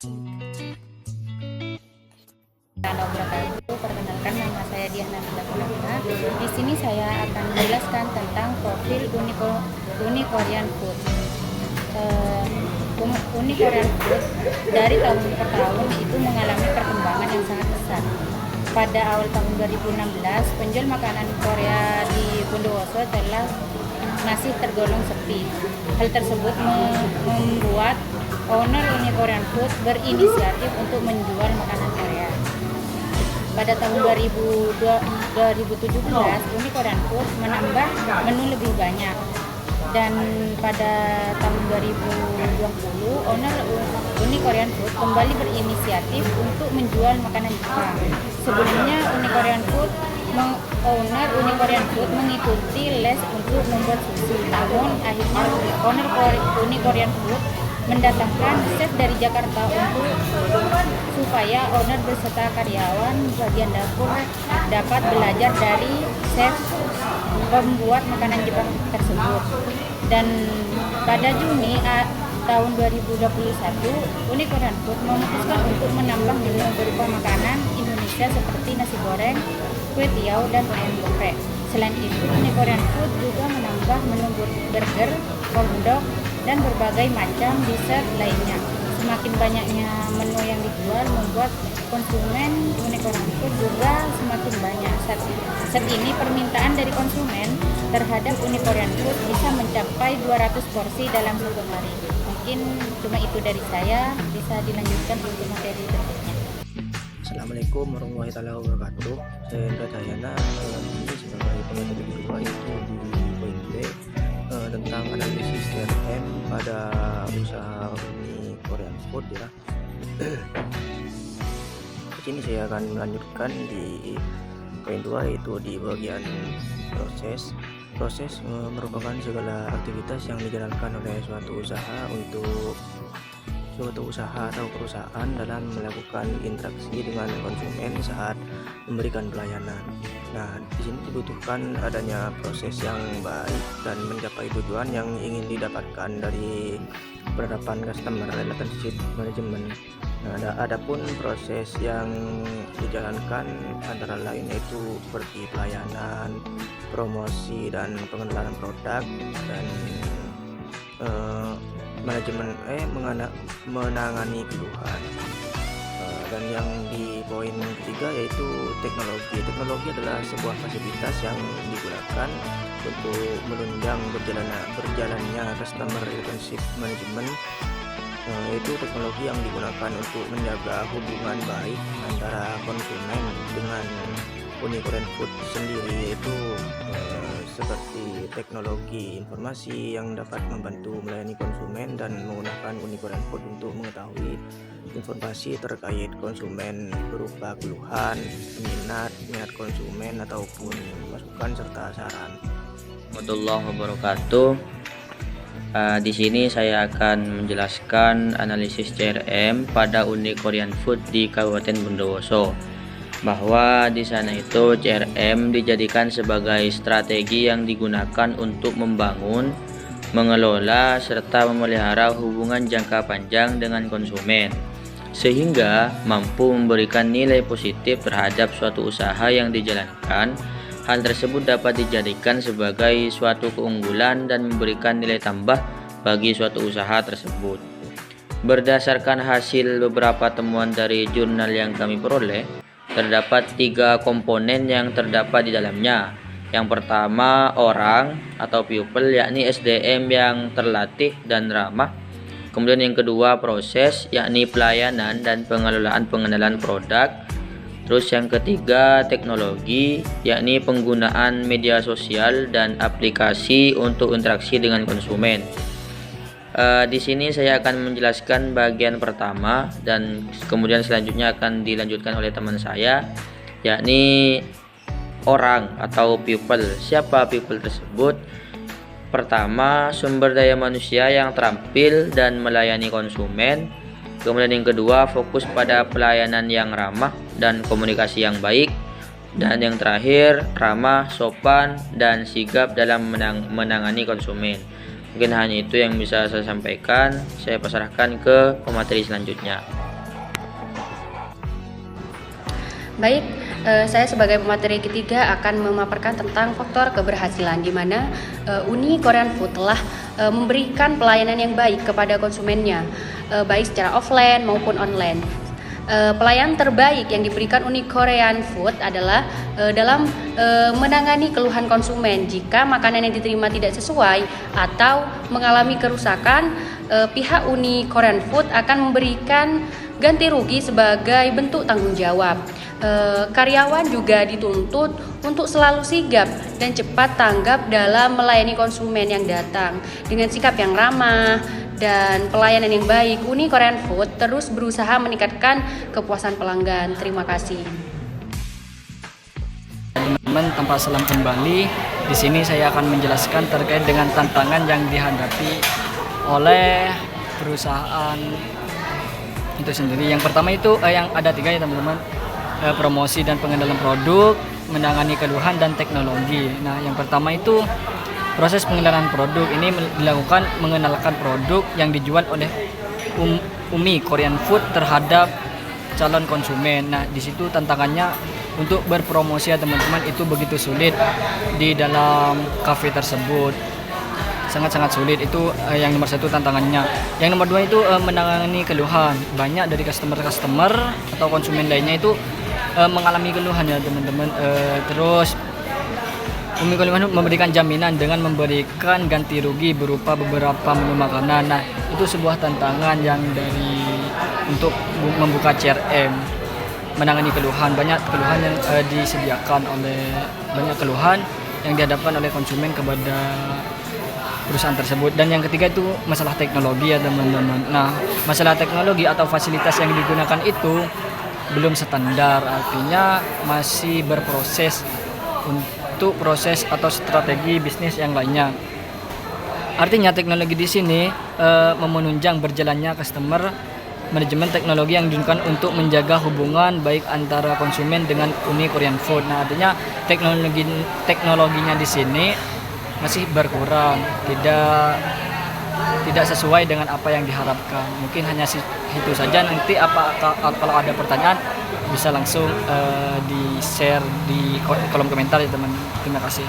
Halo wabarakatuh, perkenalkan nama saya Diana Nanda. Di sini saya akan menjelaskan tentang profil Uni Korean Food. Uni Korean Food dari tahun ke tahun itu mengalami perkembangan yang sangat pesat. Pada awal tahun 2016, penjual makanan Korea di Bondowoso telah masih tergolong sepi. Hal tersebut membuat owner Uni Korean Food berinisiatif untuk menjual makanan Korea. Pada tahun 2017, Uni Korean Food menambah menu lebih banyak. Dan pada tahun 2020, owner Uni Korean Food kembali berinisiatif untuk menjual makanan Jepang. Sebelumnya, owner Uni Korean Food mengikuti les untuk membuat sushi. Namun, akhirnya owner Uni Korean Food mendatangkan chef dari Jakarta supaya owner beserta karyawan bagian dapur dapat belajar dari chef pembuat makanan Jepang tersebut. Dan pada Juni tahun 2021, Uni Korean Food memutuskan untuk menambah menu berupa makanan Indonesia seperti nasi goreng, kue tiaw, dan ayam geprek. Selain itu, Uni Korean Food juga menambah menu burger, hotdog, dan berbagai macam dessert lainnya. Semakin banyaknya menu yang dijual membuat konsumen Uni Korean Food juga semakin banyak. Saat ini permintaan dari konsumen terhadap Uni Korean Food bisa mencapai 200 porsi dalam satu hari. Mungkin cuma itu dari saya, bisa dilanjutkan untuk materi berikutnya. Assalamualaikum warahmatullahi wabarakatuh. Saya Indra Dayana, ini sebagai pemateri kedua itu di poin B tentang analisis CRM pada usaha Uni Korean Food ya. Di sini saya akan melanjutkan di poin 2, yaitu di bagian proses. Proses merupakan segala aktivitas yang dijalankan oleh suatu usaha atau perusahaan dalam melakukan interaksi dengan konsumen saat memberikan pelayanan. Nah, di sini dibutuhkan adanya proses yang baik dan mencapai tujuan yang ingin didapatkan dari penerapan customer relationship management. Nah, adapun proses yang dijalankan antara lain yaitu seperti pelayanan, promosi dan pengenalan produk, dan menangani keluhan. Dan yang di poin ketiga yaitu teknologi. Teknologi adalah sebuah fasilitas yang digunakan untuk menunjang berjalannya customer relationship management, yaitu teknologi yang digunakan untuk menjaga hubungan baik antara konsumen dengan Uni Korean Food sendiri, yaitu seperti teknologi informasi yang dapat membantu melayani konsumen dan menggunakan Uni Korean Food untuk mengetahui informasi terkait konsumen berupa keluhan, minat konsumen ataupun masukan serta saran. Warahmatullahi wabarakatuh. Di sini saya akan menjelaskan analisis CRM pada Uni Korean Food di Kabupaten Bondowoso, bahwa di sana itu CRM dijadikan sebagai strategi yang digunakan untuk membangun, mengelola, serta memelihara hubungan jangka panjang dengan konsumen, sehingga mampu memberikan nilai positif terhadap suatu usaha yang dijalankan. Hal tersebut dapat dijadikan sebagai suatu keunggulan dan memberikan nilai tambah bagi suatu usaha tersebut. Berdasarkan hasil beberapa temuan dari jurnal yang kami peroleh, terdapat 3 komponen yang terdapat di dalamnya. Yang pertama, orang atau people, yakni SDM yang terlatih dan ramah. Kemudian yang kedua, proses, yakni pelayanan dan pengenalan produk. Terus yang ketiga, teknologi, yakni penggunaan media sosial dan aplikasi untuk interaksi dengan konsumen. Di sini saya akan menjelaskan bagian pertama dan kemudian selanjutnya akan dilanjutkan oleh teman saya, yakni orang atau people. Siapa people tersebut? Pertama, sumber daya manusia yang terampil dan melayani konsumen. Kemudian yang kedua, fokus pada pelayanan yang ramah dan komunikasi yang baik. Dan yang terakhir, ramah, sopan, dan sigap dalam menangani konsumen. Mungkin hanya itu yang bisa saya sampaikan. Saya pasrahkan ke pemateri selanjutnya. Baik, saya sebagai pemateri ketiga akan memaparkan tentang faktor keberhasilan di mana Uni Korean Food telah memberikan pelayanan yang baik kepada konsumennya, baik secara offline maupun online. Pelayanan terbaik yang diberikan Uni Korean Food adalah dalam menangani keluhan konsumen. Jika makanan yang diterima tidak sesuai atau mengalami kerusakan, pihak Uni Korean Food akan memberikan ganti rugi sebagai bentuk tanggung jawab. Karyawan juga dituntut untuk selalu sigap dan cepat tanggap dalam melayani konsumen yang datang. Dengan sikap yang ramah dan pelayanan yang baik, Uni Korean Food terus berusaha meningkatkan kepuasan pelanggan. Terima kasih. Teman-teman, tanpa salam kembali, di sini saya akan menjelaskan terkait dengan tantangan yang dihadapi oleh perusahaan itu sendiri. Yang pertama itu yang ada 3 ya teman-teman. Promosi dan pengenalan produk, menangani keluhan dan teknologi. Nah, yang pertama itu proses pengenalan produk. Ini dilakukan mengenalkan produk yang dijual oleh Uni Korean Food terhadap calon konsumen. Nah, di situ tantangannya untuk berpromosi ya teman-teman, itu begitu sulit di dalam kafe tersebut. Sangat-sangat sulit, itu yang nomor 1 tantangannya. Yang nomor 2 itu menangani keluhan. Banyak dari customer atau konsumen lainnya itu mengalami keluhan ya teman-teman. Terus Uni Korean memberikan jaminan dengan memberikan ganti rugi berupa beberapa menu makanan. Nah, itu sebuah tantangan yang untuk membuka CRM, menangani keluhan. Banyak keluhan yang disediakan banyak keluhan yang dihadapkan oleh konsumen kepada perusahaan tersebut. Dan yang ketiga itu masalah teknologi ya teman-teman. Nah, masalah teknologi atau fasilitas yang digunakan itu belum standar, artinya masih berproses untuk proses atau strategi bisnis yang lainnya. Artinya teknologi di sini menunjang berjalannya customer manajemen teknologi yang digunakan untuk menjaga hubungan baik antara konsumen dengan Uni Korean Food. Nah, artinya teknologinya di sini masih berkurang, tidak sesuai dengan apa yang diharapkan. Mungkin hanya itu saja. Nanti kalau ada pertanyaan bisa langsung di share di kolom komentar ya teman. Terima kasih.